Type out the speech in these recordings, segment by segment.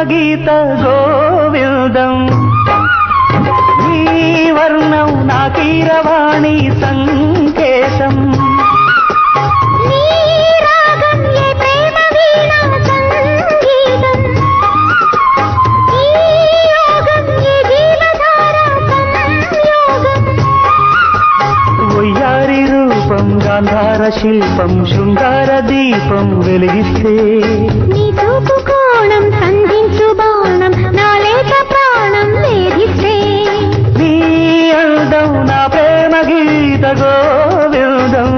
గీత గోవిందం నీ వర్ణం నా కీరవాణి సంకేతం వయ్యారి రూపం గాంధార శిల్పం శృంగార దీపం వెలిగిస్తే నీ చూపు కోణం సంధించు బాణం నా లేక ప్రాణం వేధిస్తే నీ అందం నా ప్రేమ గీత గోవిందం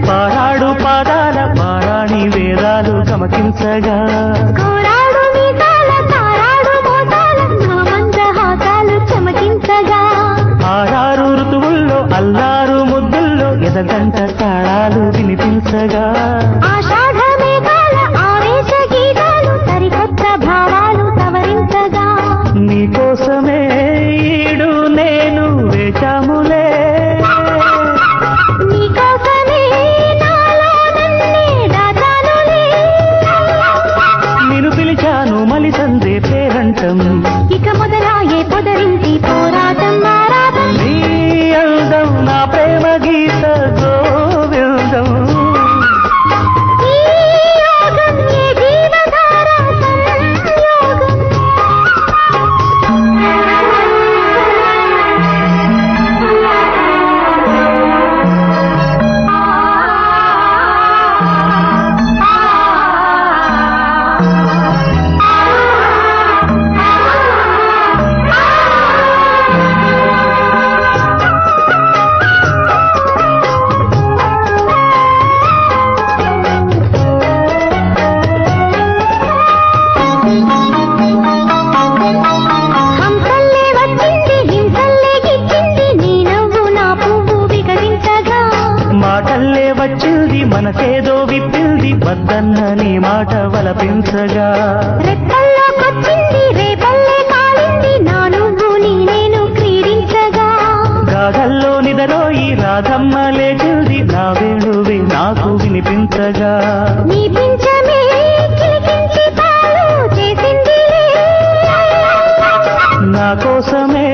పారాడు పాదాల పారాణి వేదాలు గమకించగా కోరాడు మీసాల తారాడు మోసాల నా మందహాసాలు చమకించగా ఆరారు ఋతువుల్లో అల్లారు ముద్దుల్లో ఎదగంట తాళాలు వినిపించగా ఆషాఢ మేఘాల ఆవేశ గీతాలు సరికొత్త భావాలు సవరించగా నీకోసమే ఈడు నేను వేచాములే మలిసందే పేరంటం ఇక మొదలాయే పొదరింటి పోరాటం ఆరాటం నీ అందం నా ప్రేమ గీత గోవిందం ఈ యోగం ఏ జీవధార సంయోగం మాటల్లే వచ్చింది మనసేదో విప్పింది వద్దన్న నీ మాట వలపించగా రెక్కల్లోకొచ్చింది రేపల్లే కాలింది నా నువ్వు నీ నేను క్రీడించగా గాథల్లో నిదరోయి రాధమ్మ లేచింది నా వేణువే నాకు వినిపించగా నీ పింఛమే కిలికించి పాలు చేసింది నా కోసమే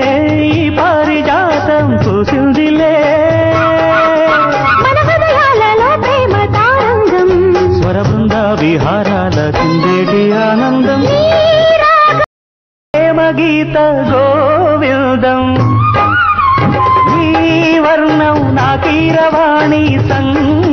ఈ పారిజాతం పూసిందిలే స్వరబృంద విహారాల కిందేటి ఆనందం ప్రేమ గీత గోవిందం నీ వర్ణం నా కీరవాణి సంగీతం